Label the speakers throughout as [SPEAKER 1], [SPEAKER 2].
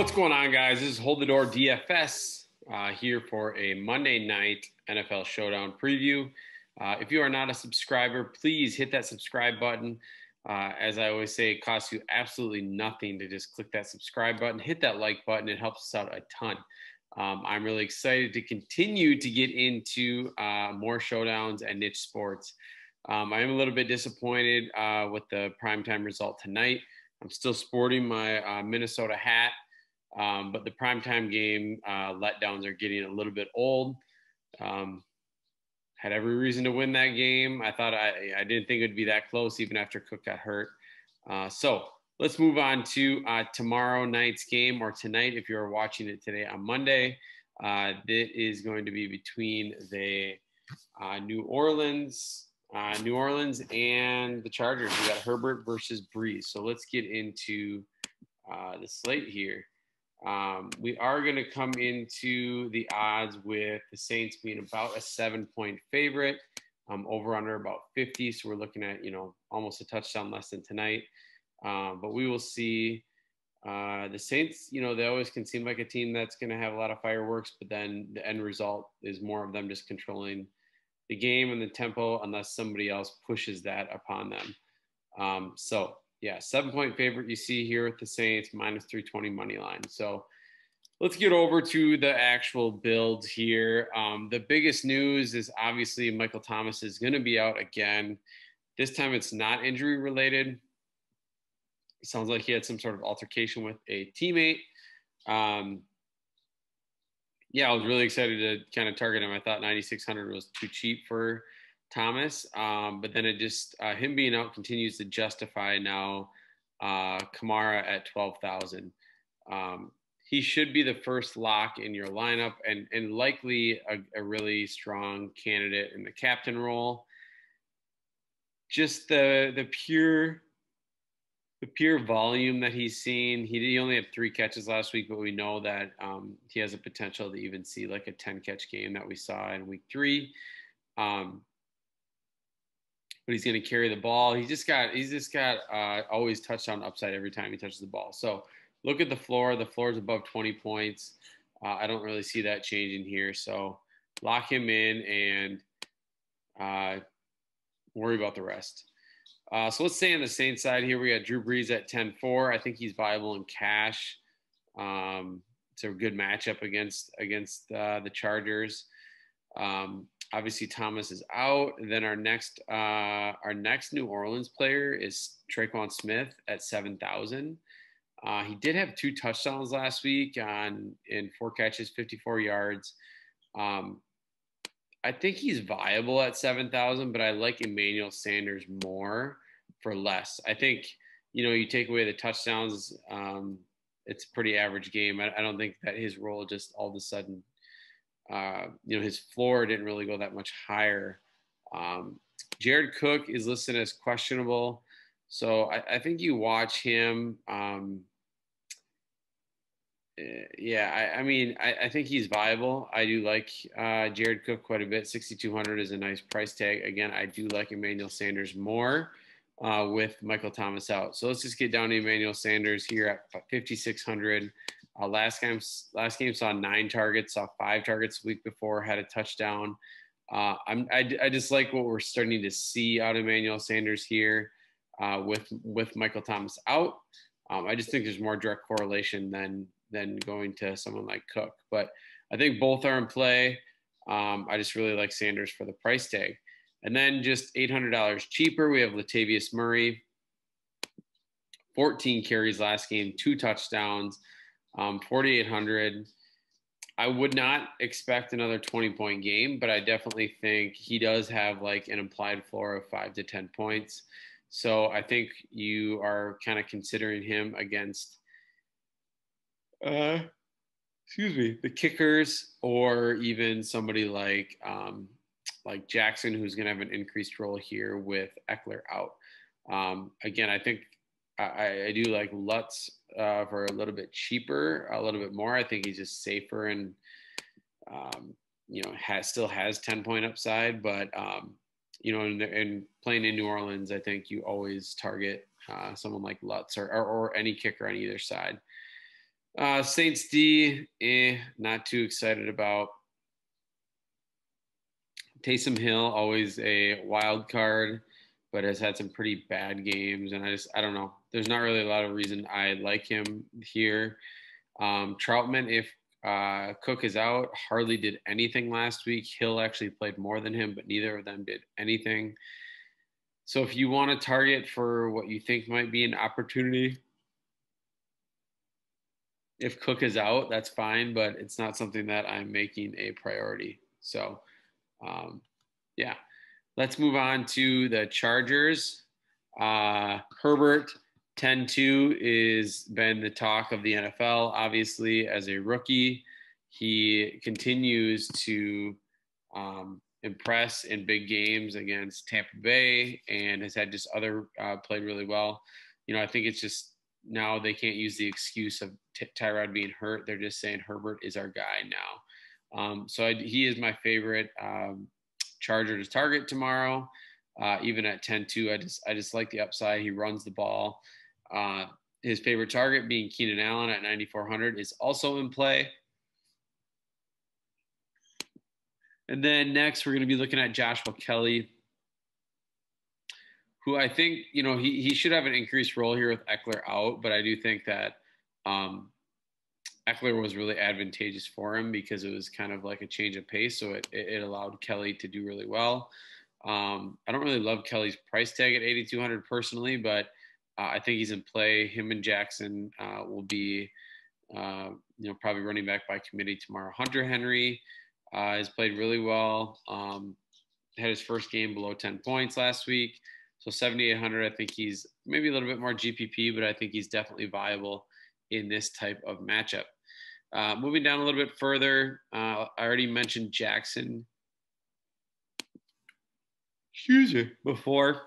[SPEAKER 1] What's going on, guys? This is Hold the Door DFS here for a Monday Night NFL Showdown preview. If you are not a subscriber, please hit that subscribe button. As I always say, it costs you absolutely nothing to just click that subscribe button. Hit that like button. It helps us out a ton. I'm really excited to continue to get into more showdowns and niche sports. I am a little bit disappointed with the primetime result tonight. I'm still sporting my Minnesota hat. But the primetime game letdowns are getting a little bit old. Had every reason to win that game. I thought I didn't think it would be that close even after Cook got hurt. So let's move on to tomorrow night's game, or tonight if you're watching it today on Monday. It is going to be between the New Orleans and the Chargers. We got Herbert versus Brees. So let's get into the slate here. We are going to come into the odds with the Saints being about a 7-point favorite, over under about 50. So we're looking at, almost a touchdown less than tonight. But we will see. The Saints, they always can seem like a team that's going to have a lot of fireworks, but then the end result is more of them just controlling the game and the tempo unless somebody else pushes that upon them. So 7-point favorite you see here with the Saints, minus 320 money line. So let's get over to the actual builds here. The biggest news is obviously Michael Thomas is going to be out again. This time it's not injury related. It sounds like he had some sort of altercation with a teammate. I was really excited to kind of target him. I thought 9,600 was too cheap for Thomas, but then it just him being out continues to justify now Kamara at 12,000. He should be the first lock in your lineup and likely a really strong candidate in the captain role. Just the pure volume that he's seen. He only had 3 catches last week, but we know that he has a potential to even see like a 10-catch game that we saw in week 3. But he's going to carry the ball. He's just got always touchdown upside every time he touches the ball. So look at the floor. The floor is above 20 points. I don't really see that changing here. So lock him in and worry about the rest. So let's stay on the Saints side here. We got Drew Brees at 10-4. I think he's viable in cash. It's a good matchup against the Chargers. Obviously Thomas is out. And then our next New Orleans player is Traequon Smith at 7,000. He did have 2 touchdowns last week in 4 catches, 54 yards. I think he's viable at 7,000, but I like Emmanuel Sanders more for less. I think, you take away the touchdowns, it's a pretty average game. I don't think that his role just all of a sudden, his floor didn't really go that much higher. Jared Cook is listed as questionable. So I think you watch him. I think he's viable. I do like Jared Cook quite a bit. 6,200 is a nice price tag. Again, I do like Emmanuel Sanders more with Michael Thomas out. So let's just get down to Emmanuel Sanders here at 5,600. Last game saw 9 targets, saw 5 targets the week before, had a touchdown. I just like what we're starting to see out of Emmanuel Sanders here with Michael Thomas out. I just think there's more direct correlation than going to someone like Cook. But I think both are in play. I just really like Sanders for the price tag. And then just $800 cheaper, we have Latavius Murray. 14 carries last game, 2 touchdowns, 4,800. I would not expect another 20-point game, but I definitely think he does have like an implied floor of 5 to 10 points. So I think you are kind of considering him against the kickers, or even somebody like Jackson, who's going to have an increased role here with Eckler out. Again, I think I do like Lutz for a little bit cheaper, a little bit more. I think he's just safer and still has 10-point upside, but and playing in New Orleans, I think you always target someone like Lutz or any kicker on either side. Saints D, not too excited about. Taysom Hill, always a wild card, but has had some pretty bad games. And I don't know. There's not really a lot of reason I like him here. Troutman, if Cook is out, hardly did anything last week. Hill actually played more than him, but neither of them did anything. So if you want to target for what you think might be an opportunity, if Cook is out, that's fine, but it's not something that I'm making a priority. So, yeah, let's move on to the Chargers. Herbert 10-2 is been the talk of the NFL. Obviously, as a rookie, he continues to impress in big games against Tampa Bay and has had just other played really well. I think it's just now they can't use the excuse of Tyrod being hurt. They're just saying Herbert is our guy now. So he is my favorite Charger to target tomorrow. Even at 10-2, I just like the upside. He runs the ball. His favorite target being Keenan Allen at 9,400 is also in play. And then next, we're going to be looking at Joshua Kelly, who I think, he should have an increased role here with Eckler out, but I do think that Eckler was really advantageous for him because it was kind of like a change of pace. So it allowed Kelly to do really well. I don't really love Kelly's price tag at 8,200 personally, but I think he's in play. Him and Jackson will be, probably running back by committee tomorrow. Hunter Henry has played really well. Had his first game below 10 points last week. So 7,800, I think he's maybe a little bit more GPP, but I think he's definitely viable in this type of matchup. Moving down a little bit further, I already mentioned Jackson. Before.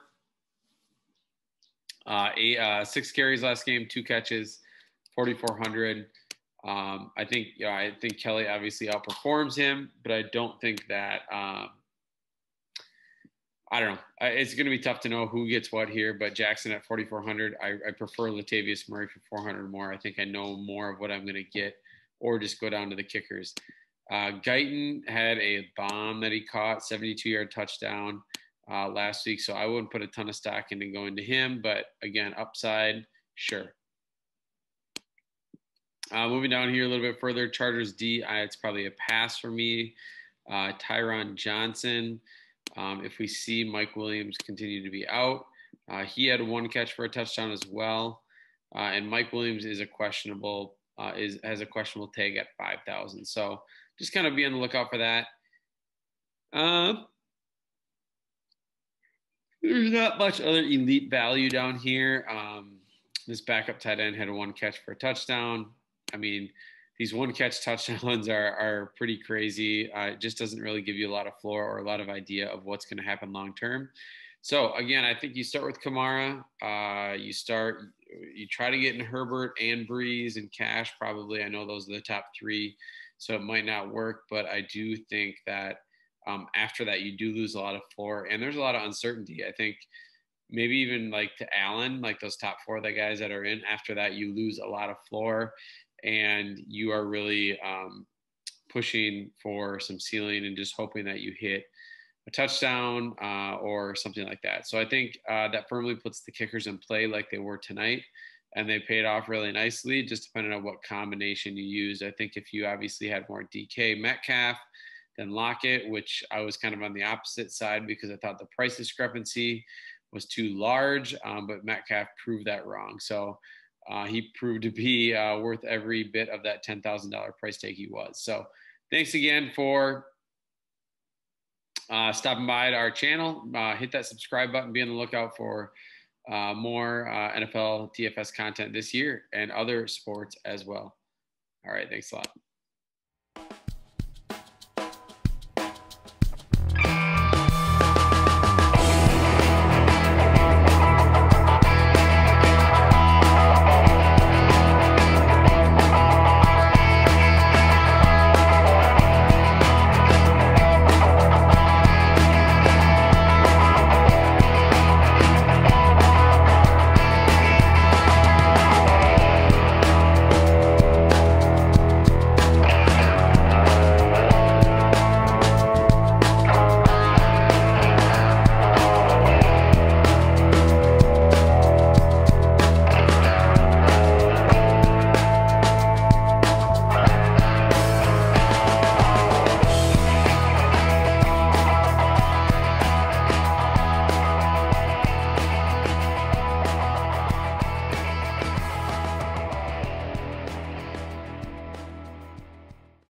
[SPEAKER 1] 6 carries last game, 2 catches, 4,400. I think Kelly obviously outperforms him, but I don't think that. I don't know. It's going to be tough to know who gets what here, but Jackson at 4,400, I prefer Latavius Murray for 400 more. I think I know more of what I'm going to get, or just go down to the kickers. Guyton had a bomb that he caught, 72-yard touchdown last week, so I wouldn't put a ton of stock into going to him, but again, upside, sure. Moving down here a little bit further, Chargers D, it's probably a pass for me. Tyron Johnson. If we see Mike Williams continue to be out, he had 1 catch for a touchdown as well. And Mike Williams is has a questionable tag at 5,000. So just kind of be on the lookout for that. There's not much other elite value down here. This backup tight end had a 1 catch for a touchdown. I mean, these 1 catch touchdowns are pretty crazy. It just doesn't really give you a lot of floor or a lot of idea of what's going to happen long term. So again, I think you start with Kamara. You try to get in Herbert and Brees and Cash probably. I know those are the top 3, so it might not work, but I do think that after that you do lose a lot of floor, and there's a lot of uncertainty. I think maybe even like to Allen, like those top 4 of the guys that are in. After that, you lose a lot of floor. And you are really pushing for some ceiling and just hoping that you hit a touchdown or something like that. So I think that firmly puts the kickers in play like they were tonight, and they paid off really nicely, just depending on what combination you use. I think if you obviously had more DK Metcalf than Lockett, which I was kind of on the opposite side because I thought the price discrepancy was too large, but Metcalf proved that wrong. So he proved to be worth every bit of that $10,000 price tag he was. So thanks again for stopping by our channel. Hit that subscribe button. Be on the lookout for more NFL DFS content this year and other sports as well. All right. Thanks a lot.